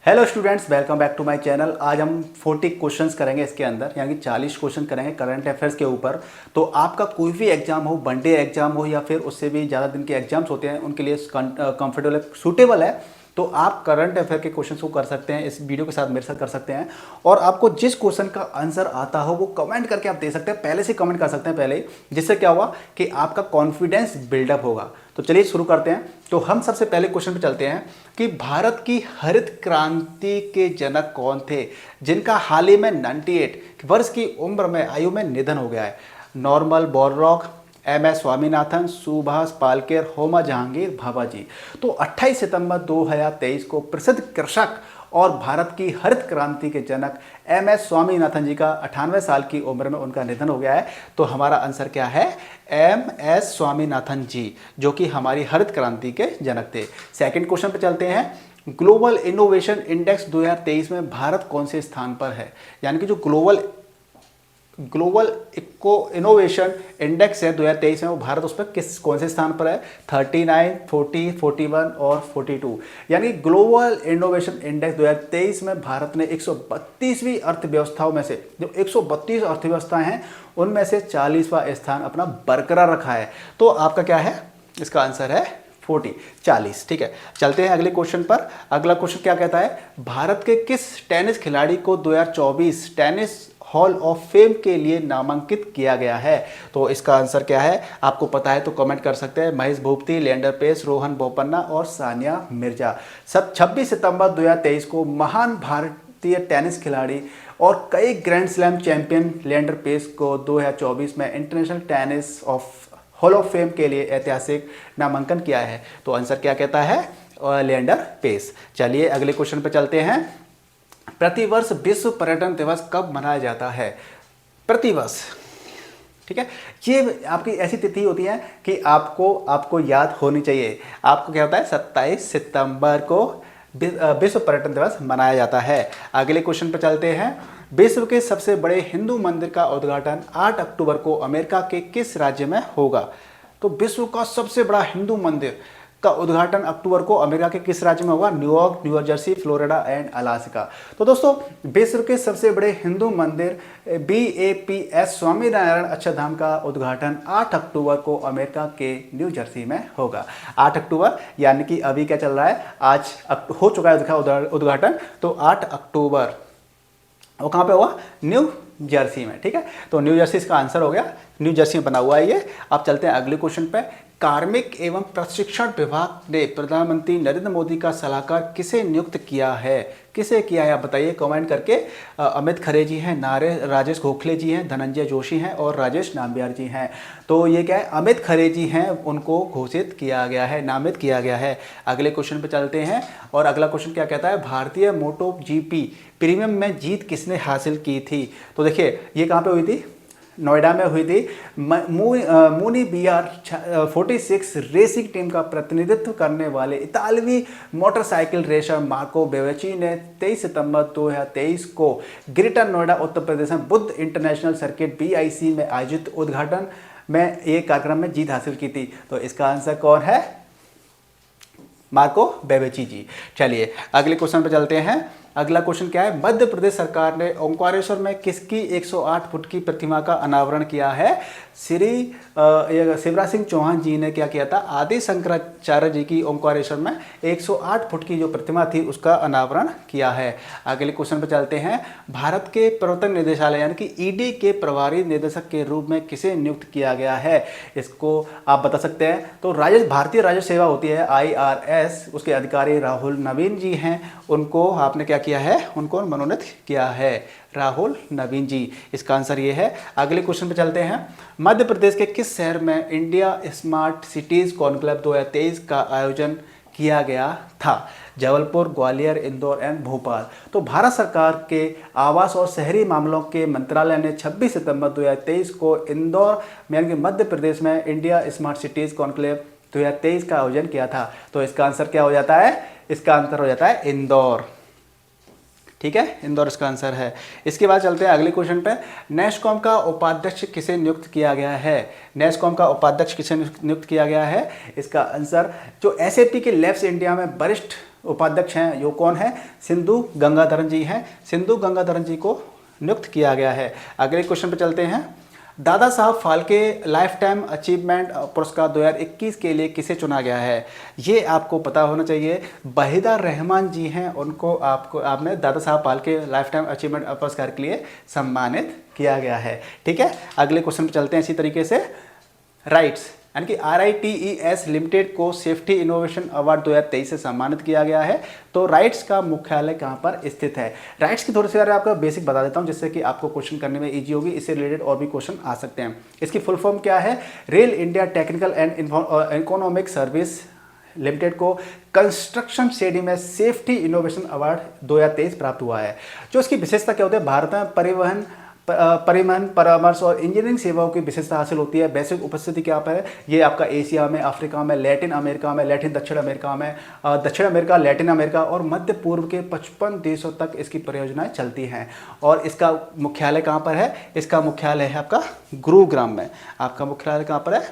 Hello students, welcome back to my channel. आज हम 40 questions करेंगे इसके अंदर, यानी कि 40 क्वेश्चन करेंगे करंट अफेयर्स के ऊपर। तो आपका कोई भी एग्जाम हो, वनडे एग्जाम हो या फिर उससे भी ज़्यादा दिन के एग्जाम्स होते हैं, उनके लिए कंफर्टेबल सूटेबल है। तो आप करंट अफेयर के क्वेश्चंस को कर सकते हैं, इस वीडियो के साथ मेरे साथ कर सकते हैं। और आपको जिस क्वेश्चन का आंसर आता हो वो कमेंट करके आप दे सकते हैं, पहले से कमेंट कर सकते हैं पहले ही, जिससे क्या हुआ कि आपका कॉन्फिडेंस बिल्डअप होगा। तो चलिए शुरू करते हैं। तो हम सबसे पहले क्वेश्चन पे चलते हैं कि भारत की हरित क्रांति के जनक कौन थे, जिनका हाल ही में 98 वर्ष की उम्र में आयु में निधन हो गया है। Norman Borlaug, MS. Swaminathan, Subhash Palekar, Homi Jehangir, भाभाजी। तो 28 सितंबर 2023 को प्रसिद्ध कृषक और भारत की हरित क्रांति के जनक एम.एस. स्वामीनाथन जी का 98 साल की उम्र में उनका निधन हो गया है। तो हमारा आंसर क्या है? एम.एस. स्वामीनाथन जी, जो कि हमारी हरित क्रांति के जनक थे। सेकंड क्वेश्चन पे चलते हैं। ग्लोबल इनोवेशन इंडेक्स 2023 में भारत कौन से स्थान पर है? यानी कि जो ग्लोबल इको इनोवेशन इंडेक्स है 2023 में, वो भारत उस पर कौन से स्थान पर है? 39, 40, 41 और 42। यानी ग्लोबल इनोवेशन इंडेक्स 2023 में भारत ने 132वीं अर्थव्यवस्थाओं में से, जो 132 अर्थव्यवस्थाएं हैं उनमें से 40वां स्थान अपना बरकरार रखा है। तो आपका क्या है? इसका आंसर है 40। ठीक है, चलते हैं अगले क्वेश्चन पर। अगला क्वेश्चन क्या कहता है? भारत के किस टेनिस खिलाड़ी को 2024 टेनिस हॉल ऑफ फेम के लिए नामांकित किया गया है? तो इसका आंसर क्या है? आपको पता है तो कमेंट कर सकते हैं। महेश भूपति, लिएंडर पेस, रोहन बोपन्ना और सानिया मिर्जा। 26 सितंबर 2023 को महान भारतीय टेनिस खिलाड़ी और कई grand slam champion Leander Paes को 2024 में international tennis hall of fame के लिए ऐतिहासिक नामांकन किया है। तो आंसर क्या कहता है? लिएंडर पेस। चलिए अगले क्वेश्चन पर चलते हैं। प्रतिवर्ष विश्व पर्यटन दिवस कब मनाया जाता है? प्रतिवर्ष, ठीक है, ये आपकी ऐसी तिथि होती है कि आपको याद होनी चाहिए। आपको क्या होता है? 27 सितंबर को विश्व पर्यटन दिवस मनाया जाता है। अगले क्वेश्चन पर चलते हैं। विश्व के सबसे बड़े हिंदू मंदिर का उद्घाटन 8 अक्टूबर को अमेरिका के किस राज्य में होगा? तो विश्व का सबसे बड़ा हिंदू मंदिर का उद्घाटन अक्टूबर को अमेरिका के किस राज्य में होगा? New York, new Jersey, Florida and Alaska. तो दोस्तों, विश्व के सबसे बड़े हिंदू मंदिर BAPS स्वामीनारायण अक्षरधाम का उद्घाटन 8 अक्टूबर को अमेरिका के न्यू जर्सी में होगा। 8 अक्टूबर, यानी कि अभी क्या चल रहा है? आज हो चुका है उसका उद्घाटन। तो 8 अक्टूबर वो कहाँ पे हुआ? न्यू जर्सी में। ठीक है, तो न्यू जर्सी इसका आंसर हो गया। न्यू जर्सी में बना हुआ है ये। अब चलते हैं अगले क्वेश्चन पे। कार्मिक एवं प्रशिक्षण विभाग ने प्रधानमंत्री नरेंद्र मोदी का सलाहकार किसे नियुक्त किया है? किसे किया है आप बताइए कमेंट करके। अमित खरे जी हैं, राजेश गोखले जी हैं, धनंजय जोशी हैं और राजेश नाम्बियार जी हैं। तो ये क्या है? अमित खरे जी हैं, उनको घोषित किया गया है, नामित किया गया है। अगले क्वेश्चन पे चलते हैं। और अगला क्वेश्चन क्या कहता है? भारतीय मोटो GP प्रीमियम में जीत किसने हासिल की थी? तो देखिए, ये कहाँ पे हुई थी? नोएडा में हुई थी। मूनी BR 46 रेसिंग टीम का प्रतिनिधित्व करने वाले इतालवी मोटरसाइकिल रेसर मार्को बेवेची ने 23 सितंबर 2023 को ग्रेटर नोएडा उत्तर प्रदेश में बुद्ध इंटरनेशनल सर्किट BIC में आयोजित उद्घाटन में एक कार्यक्रम में जीत हासिल की थी। तो इसका आंसर कौन है? मार्को बेवेची जी। चलिए अगले क्वेश्चन पर चलते हैं। अगला क्वेश्चन क्या है? मध्य प्रदेश सरकार ने ओंकारेश्वर में किसकी 108 फुट की प्रतिमा का अनावरण किया है? श्री शिवराज सिंह चौहान जी ने क्या किया था? आदि शंकराचार्य जी की ओंकारेश्वर में 108 फुट की जो प्रतिमा थी उसका अनावरण किया है। अगले क्वेश्चन पर चलते हैं। भारत के प्रवर्तन निदेशालय यानी कि ED के प्रभारी निदेशक के रूप में किसे नियुक्त किया गया है? इसको आप बता सकते हैं। तो भारतीय राजस्व सेवा होती है IRS, उसके अधिकारी राहुल नवीन जी हैं। उनको आपने क्या किया है? उनको मनोनीत किया है, राहुल नवीन जी। इसका आंसर ये है। अगले क्वेश्चन पे चलते हैं। मध्य प्रदेश के किस शहर में इंडिया स्मार्ट सिटीज कॉन्क्लेव 2023 का आयोजन किया गया था? जबलपुर, ग्वालियर, इंदौर एंड भोपाल। तो भारत सरकार के आवास और शहरी मामलों के मंत्रालय ने 26 सितंबर 2023 को इंदौर यानी कि मध्य प्रदेश में इंडिया स्मार्ट सिटीज कॉन्क्लेव 2023 का आयोजन किया था। तो इसका आंसर क्या हो जाता है? इसका आंसर हो जाता है इंदौर। ठीक है, इंदौर इसका आंसर है। इसके बाद चलते हैं अगले क्वेश्चन पे। नेस्कॉम का उपाध्यक्ष किसे नियुक्त किया गया है? नेस्कॉम का उपाध्यक्ष किसे नियुक्त किया गया है? इसका आंसर जो SAP के लैब्स इंडिया में वरिष्ठ उपाध्यक्ष हैं, यो कौन है? सिंधु गंगाधरन जी हैं। सिंधु गंगाधरन जी को नियुक्त किया गया है। अगले क्वेश्चन पर चलते हैं। Dada Saheb Phalke life time achievement पुरस्कार 2021 के लिए किसे चुना गया है? ये आपको पता होना चाहिए। वहीदा रहमान जी हैं, उनको आपने Dada Saheb Phalke life time achievement पुरस्कार के लिए सम्मानित किया गया है। ठीक है, अगले क्वेश्चन पर चलते हैं। इसी तरीके से राइट्स यानी कि RITES लिमिटेड को सेफ्टी इनोवेशन अवार्ड 2023 से सम्मानित किया गया है। तो राइट्स का मुख्यालय कहाँ पर स्थित है? राइट्स की थोड़ी सी आपको बेसिक बता देता हूँ, जिससे कि आपको क्वेश्चन करने में इजी होगी। इससे रिलेटेड और भी क्वेश्चन आ सकते हैं। इसकी फुल फॉर्म क्या है? Rail India technical and economic service limited को कंस्ट्रक्शन श्रेणी में सेफ्टी इनोवेशन अवार्ड 2023 प्राप्त हुआ है। जो इसकी विशेषता क्या होती है? भारत में परिवहन परामर्श और इंजीनियरिंग सेवाओं की विशेषता हासिल होती है। वैश्विक उपस्थिति क्या है? ये आपका एशिया में, अफ्रीका में, लैटिन अमेरिका में, दक्षिण अमेरिका, लैटिन अमेरिका और मध्य पूर्व के 55 देशों तक इसकी परियोजनाएं चलती हैं। और इसका मुख्यालय कहाँ पर है? इसका मुख्यालय है आपका गुरुग्राम में। आपका मुख्यालय कहाँ पर है?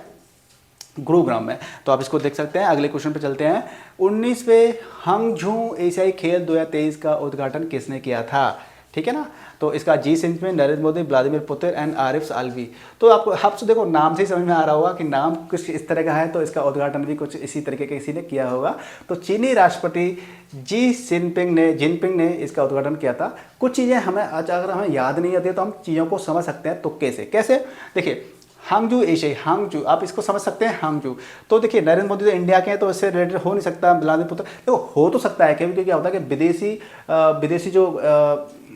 गुरुग्राम में। तो आप इसको देख सकते हैं। अगले क्वेश्चन पे चलते हैं। 19वें हंगझू एशियाई खेल 2023 का उद्घाटन किसने किया था? ठीक है ना। तो इसका जी सिंह में Narendra Modi, Vladimir Putin and Arif Alvi. तो आपको देखो नाम से ही समझ में आ रहा होगा कि नाम कुछ इस तरह का है, तो इसका उद्घाटन भी कुछ इसी तरीके के किसी ने किया होगा। तो चीनी राष्ट्रपति जी जिनपिंग ने इसका उद्घाटन किया था। कुछ चीज़ें अगर हमें याद नहीं आती है तो हम चीज़ों को समझ सकते हैं तुक्के से। कैसे? देखिए, हांगजू एशियाई, हांगजू आप इसको समझ सकते हैं, हांगजू। तो देखिए नरेंद्र मोदी तो इंडिया के हैं, तो इससे रिलेटेड हो नहीं सकता। व्लादिमीर पुतिन देखो हो तो सकता है, क्योंकि क्या होता है कि विदेशी जो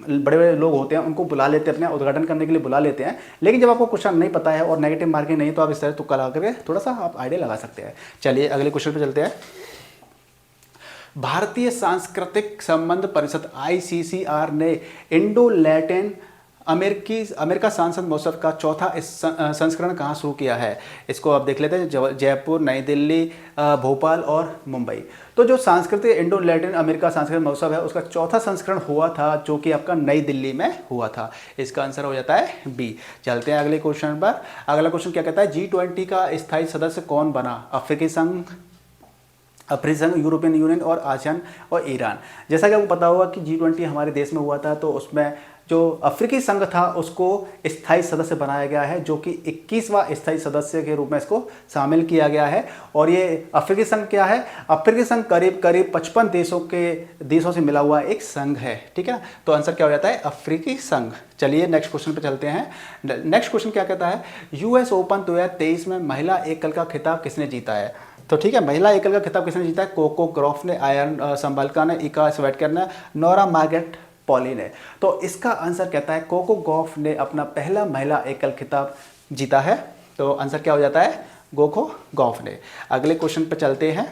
बड़े बड़े लोग होते हैं उनको बुला लेते हैं, अपने उद्घाटन करने के लिए बुला लेते हैं। लेकिन जब आपको क्वेश्चन नहीं पता है और नेगेटिव मार्किंग नहीं, तो आप इस तरह तुक्का लगा करके थोड़ा सा आप आइडिया लगा सकते हैं। चलिए अगले क्वेश्चन पे चलते हैं। भारतीय सांस्कृतिक संबंध परिषद ICCR ने इंडो लैटिन अमेरिका सांसद महोत्सव का चौथा संस्करण कहाँ शुरू किया है? इसको आप देख लेते हैं। जयपुर, नई दिल्ली, भोपाल और मुंबई। तो जो सांस्कृतिक इंडो लैटिन अमेरिका सांस्कृतिक महोत्सव है, उसका चौथा संस्करण हुआ था, जो कि आपका नई दिल्ली में हुआ था। इसका आंसर हो जाता है बी। चलते हैं अगले क्वेश्चन पर। अगला क्वेश्चन क्या कहता है? G20 का स्थायी सदस्य कौन बना? अफ्रीकी संघ, यूरोपियन यूनियन और आसियान और ईरान। जैसा कि आपको पता होगा कि G20 हमारे देश में हुआ था, तो उसमें जो अफ्रीकी संघ था उसको स्थायी सदस्य बनाया गया है, जो कि 21वां स्थायी सदस्य के रूप में इसको शामिल किया गया है। और ये अफ्रीकी संघ क्या है? अफ्रीकी संघ करीब 55 देशों से मिला हुआ एक संघ है। ठीक है, तो आंसर क्या हो जाता है? अफ्रीकी संघ। चलिए नेक्स्ट क्वेश्चन पे चलते हैं। नेक्स्ट क्वेश्चन क्या कहता है? US ओपन 2023 में महिला एकल का खिताब किसने जीता है? तो ठीक है, महिला एकल का खिताब किसने जीता है? कोको गॉफ ने, आयरन संबाल्का ने, इका स्वीटकर ने, नोरा मार्गरेट पॉली ने। तो इसका आंसर कहता है कोको गॉफ ने अपना पहला महिला एकल खिताब जीता है। तो आंसर क्या हो जाता है? कोको गॉफ ने। अगले क्वेश्चन पे चलते हैं।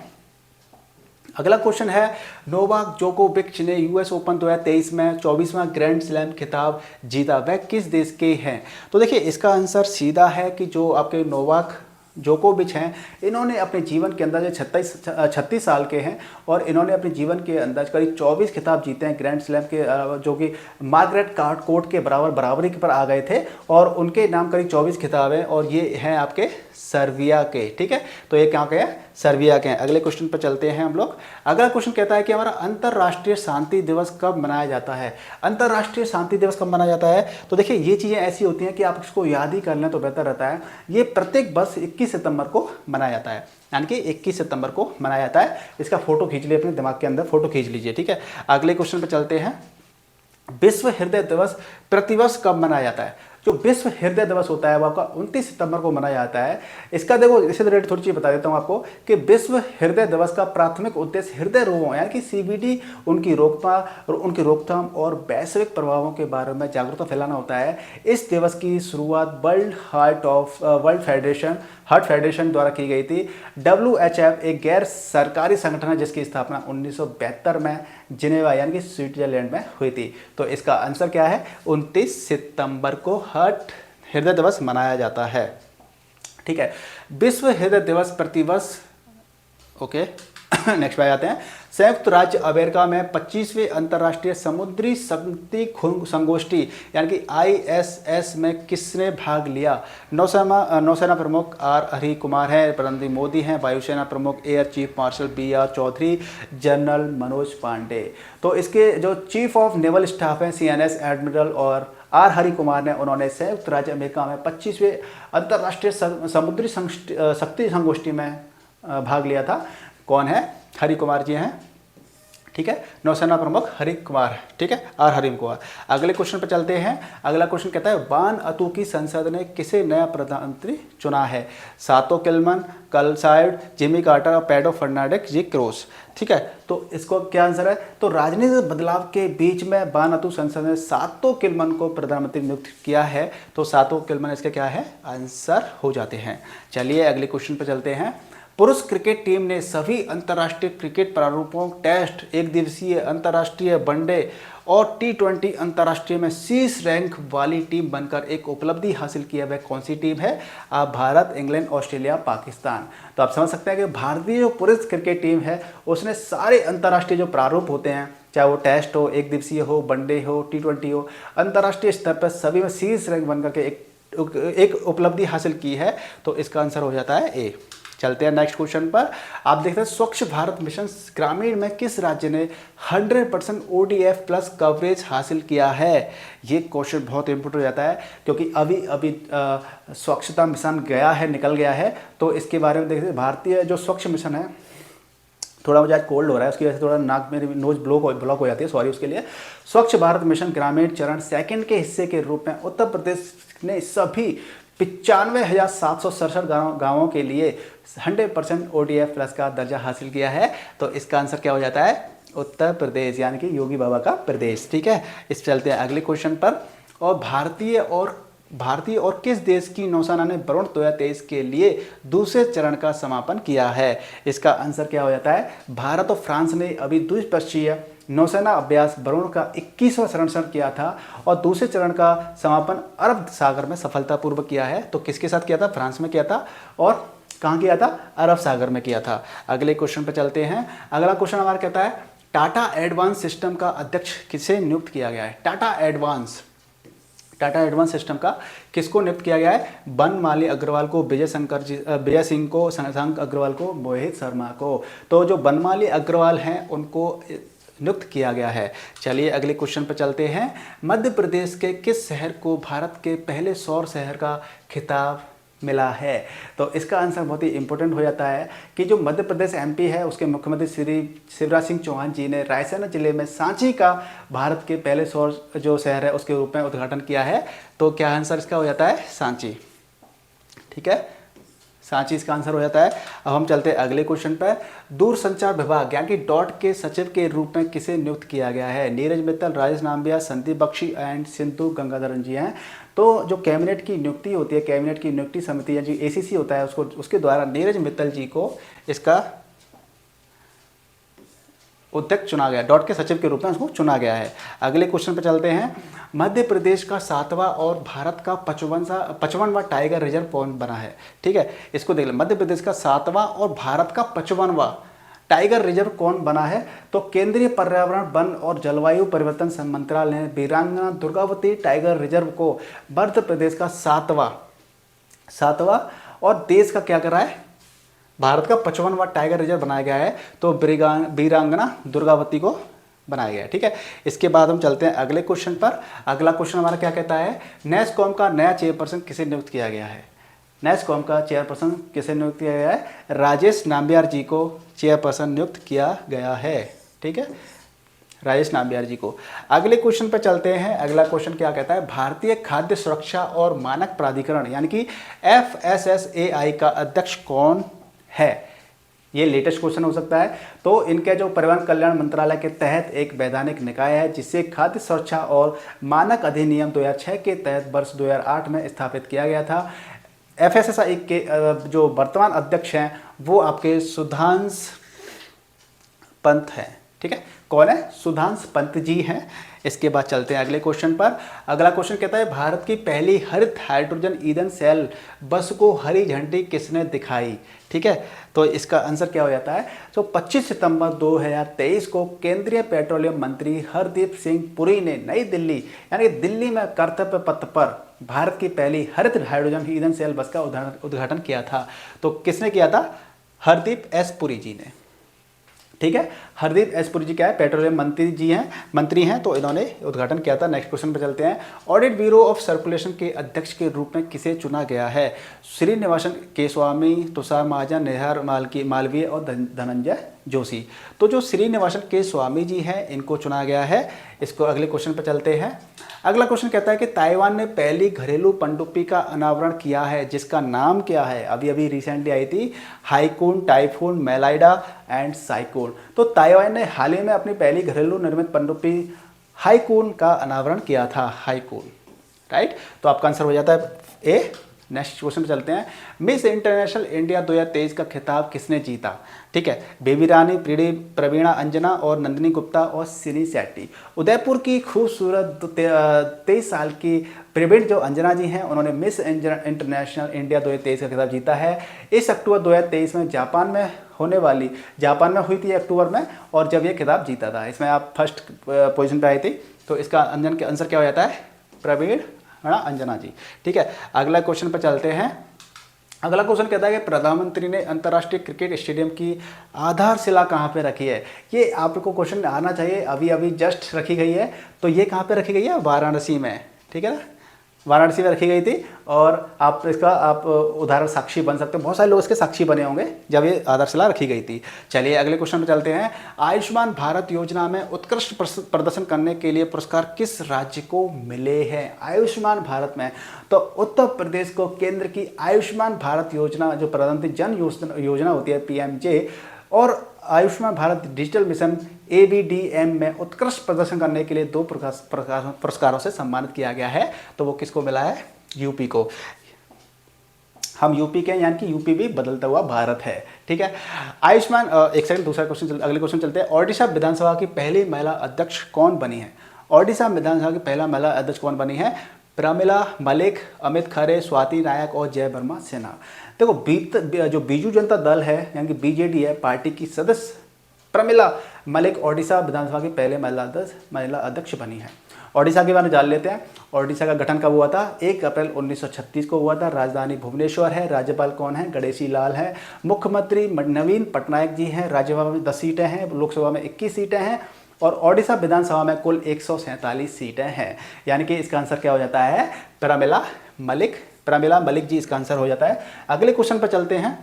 अगला क्वेश्चन है, नोवाक जोकोविच ने US ओपन 2023 में 24वां ग्रैंड स्लैम खिताब जीता, वह किस देश के हैं? तो देखिए इसका आंसर सीधा है कि जो आपके नोवाक जोकोविच हैं, इन्होंने अपने जीवन के अंदर जो 36 साल के हैं और इन्होंने अपने जीवन के अंदर करीब 24 खिताब जीते हैं ग्रैंड स्लैम के, जो कि मार्गरेट कोर्ट के बराबरी पर आ गए थे। और उनके नाम करीब 24 खिताब हैं और ये हैं आपके सर्बिया के। ठीक है, तो ये क्या के हैं? सर्बिया के हैं। अगले क्वेश्चन पर चलते हैं हम लोग। अगला क्वेश्चन कहता है कि हमारा अंतर्राष्ट्रीय शांति दिवस कब मनाया जाता है? अंतर्राष्ट्रीय शांति दिवस कब मनाया जाता है? तो देखिए ये चीज़ें ऐसी होती हैं कि आप इसको याद ही कर लें तो बेहतर रहता है। ये प्रत्येक वर्ष 21 सितंबर को मनाया जाता है, यानी कि 21 सितंबर को मनाया जाता है। इसका फोटो खींच लीजिए, अपने दिमाग के अंदर फोटो खींच लीजिए। ठीक है, अगले क्वेश्चन पर चलते हैं। विश्व हृदय दिवस प्रतिवर्ष कब मनाया जाता है? जो विश्व हृदय दिवस होता है वो आपका 29 सितंबर को मनाया जाता है। इसका देखो इससे रिलेटेड थोड़ी चीज़ बता देता हूँ आपको कि विश्व हृदय दिवस का प्राथमिक उद्देश्य हृदय रोगों यानी कि CVD उनकी रोकथाम और वैश्विक प्रभावों के बारे में जागरूकता फैलाना होता है। इस दिवस की शुरुआत वर्ल्ड हार्ट फेडरेशन द्वारा की गई थी। WHF एक गैर सरकारी संगठन है जिसकी स्थापना 1972 में जिनेवा यानी कि स्विट्जरलैंड में हुई थी। तो इसका आंसर क्या है? 29 सितंबर को हृदय दिवस मनाया जाता है। ठीक है, विश्व हृदय दिवस प्रतिवर्ष ओके नेक्स्ट पे जाते हैं। संयुक्त राज्य अमेरिका में 25वीं अंतर्राष्ट्रीय समुद्री शक्ति संगोष्ठी यानी कि ISS में किसने भाग लिया? नौसेना प्रमुख आर हरि कुमार हैं, प्रधानमंत्री मोदी हैं, वायुसेना प्रमुख air chief marshal BR Chaudhari, general Manoj Pande. तो इसके जो चीफ ऑफ नेवल स्टाफ हैं CNS एडमिरल और आर हरि कुमार ने, उन्होंने संयुक्त राज्य अमेरिका में 25वें अंतर्राष्ट्रीय समुद्री शक्ति संगोष्ठी में भाग लिया था। कौन है? हरि कुमार जी हैं, ठीक है, नौसेना प्रमुख हरि कुमार, ठीक है, आर हरि कुमार। अगले क्वेश्चन पर चलते हैं। अगला क्वेश्चन कहता है वानुअतु की संसद ने किसे नया प्रधानमंत्री चुना है? सातो किल्मन, कलसाइड, जिमी कार्टर और पेड्रो फर्नांडिस जी क्रोस, ठीक है। तो इसको क्या आंसर है? तो राजनीतिक बदलाव के बीच में वानुअतु संसद ने सातो किल्मन को प्रधानमंत्री नियुक्त किया है। तो सातो किल्मन इसके क्या है? आंसर हो जाते हैं। चलिए अगले क्वेश्चन पर चलते हैं। पुरुष क्रिकेट टीम ने सभी अंतर्राष्ट्रीय क्रिकेट प्रारूपों, टेस्ट, एक दिवसीय, अंतर्राष्ट्रीय, वनडे और T20 अंतर्राष्ट्रीय में शीर्ष रैंक वाली टीम बनकर एक उपलब्धि हासिल की है। वह कौन सी टीम है? आप भारत, इंग्लैंड, ऑस्ट्रेलिया, पाकिस्तान। तो आप समझ सकते हैं कि भारतीय जो पुरुष क्रिकेट टीम है उसने सारे अंतर्राष्ट्रीय जो प्रारूप होते हैं, चाहे वो टेस्ट हो, एक दिवसीय हो, वनडे हो, T20 हो, अंतर्राष्ट्रीय स्तर पर सभी में शीर्ष रैंक बनकर के एक उपलब्धि हासिल की है। तो इसका आंसर हो जाता है ए। चलते हैं नेक्स्ट क्वेश्चन पर। आप देखते हैं स्वच्छ भारत मिशन ग्रामीण में किस राज्य ने 100% ODF प्लस कवरेज हासिल किया है? ये क्वेश्चन बहुत इंपॉर्टेंट हो जाता है क्योंकि अभी स्वच्छता मिशन गया है, निकल गया है। तो इसके बारे में देखते हैं। भारतीय जो स्वच्छ मिशन है, थोड़ा मुझे आज कोल्ड हो रहा है, उसकी वजह से थोड़ा नाक मेरी नोज ब्लॉक हो जाती है, सॉरी उसके लिए। स्वच्छ भारत मिशन ग्रामीण चरण सेकंड के हिस्से के रूप में उत्तर प्रदेश ने सभी 95,767 गाँवों के लिए 100% ODF प्लस का दर्जा हासिल किया है। तो इसका आंसर क्या हो जाता है? उत्तर प्रदेश, यानी कि योगी बाबा का प्रदेश, ठीक है। इस चलते हैं अगले क्वेश्चन पर। और भारतीय और किस देश की नौसेना ने वरुण 2023 के लिए दूसरे चरण का समापन किया है? इसका आंसर क्या हो जाता है? भारत और फ्रांस ने अभी द्विपक्षीय नौसेना अभ्यास वरुण का 21वां संरक्षण किया था और दूसरे चरण का समापन अरब सागर में सफलतापूर्वक किया है। तो किसके साथ किया था? फ्रांस में किया था। और कहाँ किया था? अरब सागर में किया था। अगले क्वेश्चन पर चलते हैं। अगला क्वेश्चन हमारा कहता है टाटा एडवांस सिस्टम का अध्यक्ष किसे नियुक्त किया गया है? टाटा एडवांस सिस्टम का किसको नियुक्त किया गया है? बनमाली अग्रवाल को, विजय सिंह को, शशांक अग्रवाल को, मोहित शर्मा को। तो जो बनमाली अग्रवाल हैं उनको नियुक्त किया गया है। चलिए अगले क्वेश्चन पर चलते हैं। मध्य प्रदेश के किस शहर को भारत के पहले सौर शहर का खिताब मिला है? तो इसका आंसर बहुत ही इंपॉर्टेंट हो जाता है कि जो मध्य प्रदेश MP है उसके मुख्यमंत्री श्री शिवराज सिंह चौहान जी ने रायसेन जिले में सांची का भारत के पहले सौर जो शहर है उसके रूप में उद्घाटन किया है। तो क्या आंसर इसका हो जाता है? सांची, ठीक है, सांची इसका आंसर हो जाता है। अब हम चलते हैं अगले क्वेश्चन पर। दूरसंचार विभाग यानी कि डॉट के सचिव के रूप में किसे नियुक्त किया गया है? नीरज मित्तल, राजेश नाम्बिया, संदीप बख्शी एंड सिंधु गंगाधरन जी हैं। तो जो कैबिनेट की नियुक्ति होती है, कैबिनेट की नियुक्ति समिति या जो ACC होता है उसके द्वारा नीरज मित्तल जी को इसका अध्यक्ष चुना गया, डॉट के सचिव के रूप में उसको चुना गया है। अगले क्वेश्चन पर चलते हैं। मध्य प्रदेश का 7वां और भारत का 55वां टाइगर रिजर्व कौन बना है? ठीक है, इसको देख लें। मध्य प्रदेश का 7वां और भारत का 55वां टाइगर रिजर्व कौन बना है? तो केंद्रीय पर्यावरण, वन और जलवायु परिवर्तन मंत्रालय ने वीरांगना दुर्गावती टाइगर रिजर्व को मध्य प्रदेश का 7वां और देश का क्या कर रहा है? भारत का 55वां टाइगर रिजर्व बनाया गया है। तो वीरांगना दुर्गावती को बनाया गया है, ठीक है। इसके बाद हम चलते हैं अगले क्वेश्चन पर। अगला क्वेश्चन हमारा क्या कहता है? नैसकॉम का नया चेयरपर्सन किसे नियुक्त किया गया है? नैसकॉम का चेयरपर्सन किसे नियुक्त किया गया है? राजेश नाम्बियार जी को चेयरपर्सन नियुक्त किया गया है, ठीक है, राजेश नाम्बियार जी को। अगले क्वेश्चन पर चलते हैं। अगला क्वेश्चन क्या कहता है? भारतीय खाद्य सुरक्षा और मानक प्राधिकरण यानी कि FSSAI का अध्यक्ष कौन है? ये लेटेस्ट क्वेश्चन हो सकता है। तो इनके जो परिवहन कल्याण मंत्रालय के तहत एक वैधानिक निकाय है जिसे खाद्य सुरक्षा और मानक अधिनियम 2006 के तहत वर्ष 2008 में स्थापित किया गया था। FSSAI के जो वर्तमान अध्यक्ष हैं वो आपके सुधांश पंत हैं, ठीक है, कौन है? सुधांशु पंत जी हैं। इसके बाद चलते हैं अगले क्वेश्चन पर। अगला क्वेश्चन कहता है भारत की पहली हरित हाइड्रोजन ईंधन सेल बस को हरी झंडी किसने दिखाई? ठीक है, तो इसका आंसर क्या हो जाता है? तो 25 सितंबर 2023 को केंद्रीय पेट्रोलियम मंत्री हरदीप सिंह पुरी ने नई दिल्ली यानी दिल्ली में कर्तव्य पथ पर भारत की पहली हरित हाइड्रोजन ईंधन सेल बस का उद्घाटन किया था। तो किसने किया था? हरदीप एस पुरी जी ने। ठीक है, हरदीप एस पुरी जी क्या है? पेट्रोलियम मंत्री हैं, तो इन्होंने उद्घाटन किया था। नेक्स्ट क्वेश्चन पे चलते हैं। ऑडिट ब्यूरो ऑफ सर्कुलेशन के अध्यक्ष के रूप में किसे चुना गया है? श्रीनिवासन केस्वामी, तुषार महाजन, नेहार मालवीय और धनंजय जोशी। तो जो श्रीनिवासन केस्वामी जी हैं इनको चुना गया है। इसको अगले क्वेश्चन पर चलते हैं। अगला क्वेश्चन कहता है कि ताइवान ने पहली घरेलू पनडुब्बी का अनावरण किया है जिसका नाम क्या है? अभी अभी रिसेंटली आई थी, हाईकून, टाइफून, मेलाइडा एंड साइकून। तो ताइवान ने हाल ही में अपनी पहली घरेलू निर्मित पनडुब्बी हाईकून का अनावरण किया था, हाईकून, राइट। तो आपका आंसर हो जाता है ए। नेक्स्ट क्वेश्चन पे चलते हैं। मिस इंटरनेशनल इंडिया 2023 का खिताब किसने जीता? ठीक है, बेबी रानी, प्रवीणा अंजना और नंदिनी गुप्ता और सिनी शेट्टी। उदयपुर की खूबसूरत 23 साल की प्रवीण जो अंजना जी हैं उन्होंने मिस इंटरनेशनल इंडिया 2023 का खिताब जीता है। इस अक्टूबर 2023 में जापान में हुई थी अक्टूबर में, और जब ये खिताब जीता था इसमें आप फर्स्ट पोजीशन पे आई थी। तो इसका आंसर क्या हो जाता है? प्रवीण अंजना जी। ठीक है, अगला क्वेश्चन पर चलते हैं। अगला क्वेश्चन कहता है कि प्रधानमंत्री ने अंतर्राष्ट्रीय क्रिकेट स्टेडियम की आधारशिला कहाँ पे रखी है? ये आपको क्वेश्चन आना चाहिए, अभी अभी जस्ट रखी गई है। तो ये कहाँ पे रखी गई है? वाराणसी में। ठीक है ना, वाराणसी में रखी गई थी। और आप उदाहरण साक्षी बन सकते हो, बहुत सारे लोग इसके साक्षी बने होंगे जब ये आधारशिला रखी गई थी। चलिए अगले क्वेश्चन पर चलते हैं। आयुष्मान भारत योजना में उत्कृष्ट प्रदर्शन करने के लिए पुरस्कार किस राज्य को मिले हैं? आयुष्मान भारत में तो उत्तर प्रदेश को केंद्र की आयुष्मान भारत योजना, जो प्रधानमंत्री जन योजना होती है, PMJ, और Ayushman Bharat digital mission ABDM में उत्कृष्ट प्रदर्शन करने के लिए 2 पुरस्कारों से सम्मानित किया गया है। तो वो किसको मिला है? यूपी को। हम यूपी के, यानी कि यूपी भी बदलता हुआ भारत है। ठीक है, आयुष्मान एक सेकंड, दूसरा क्वेश्चन, अगले क्वेश्चन चलते हैं। ओडिशा विधानसभा की पहली महिला अध्यक्ष कौन बनी है? ओडिशा विधानसभा की पहला महिला अध्यक्ष कौन बनी है? प्रमिला मलिक, अमित खरे, स्वाति नायक और जय वर्मा सिन्हा। देखो, जो बीजू जनता दल है यानी कि BJD है, पार्टी की सदस्य प्रमिला मलिक ओडिशा विधानसभा की पहले महिला अध्यक्ष बनी है। ओडिशा के बारे में जान लेते हैं। ओडिशा का गठन कब हुआ था? 1 अप्रैल 1936 को हुआ था। राजधानी भुवनेश्वर है। राज्यपाल कौन है? गणेशी लाल है। मुख्यमंत्री नवीन पटनायक जी हैं। राज्यसभा में 10 सीटें हैं, लोकसभा में 21 सीटें हैं, और ओडिशा विधानसभा में कुल 147 सीटें हैं। यानी कि इसका आंसर क्या हो जाता है? प्रमिला मलिक जी इसका आंसर हो जाता है। अगले क्वेश्चन पर चलते हैं।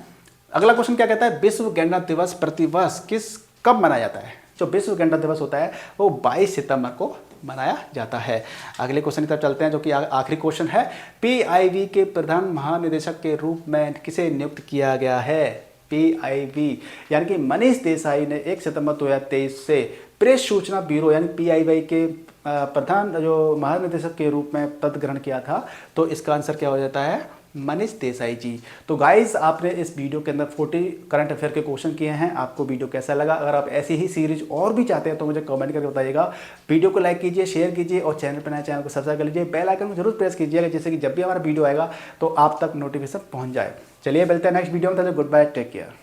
अगला क्वेश्चन क्या कहता है? विश्व गैंडा दिवस प्रतिवर्ष कब मनाया जाता है? जो विश्व गैंडा दिवस होता है वो 22 सितंबर को मनाया जाता है। अगले क्वेश्चन की तरफ चलते हैं, जो कि आखिरी क्वेश्चन है। PIB के प्रधान महानिदेशक के रूप में किसे नियुक्त किया गया है? PIB यानी कि मनीष देसाई ने 1 सितंबर 2023 से प्रेस सूचना ब्यूरो यानी PIB के प्रधान जो महानिदेशक के रूप में पद ग्रहण किया था। तो इसका आंसर क्या हो जाता है? मनीष देसाई जी। तो गाइस, आपने इस वीडियो के अंदर 40 करंट अफेयर के क्वेश्चन किए हैं। आपको वीडियो कैसा लगा? अगर आप ऐसी ही सीरीज और भी चाहते हैं तो मुझे कमेंट करके बताइएगा। वीडियो को लाइक कीजिए, शेयर कीजिए, और चैनल पर नए चैनल को सब्सक्राइब कर लीजिए। बेल आइकन को जरूर प्रेस कीजिएगा, जिससे कि जब भी हमारा वीडियो आएगा तो आप तक नोटिफिकेशन पहुंच जाए। चलिए मिलते हैं नेक्स्ट वीडियो में। Good bye, take care.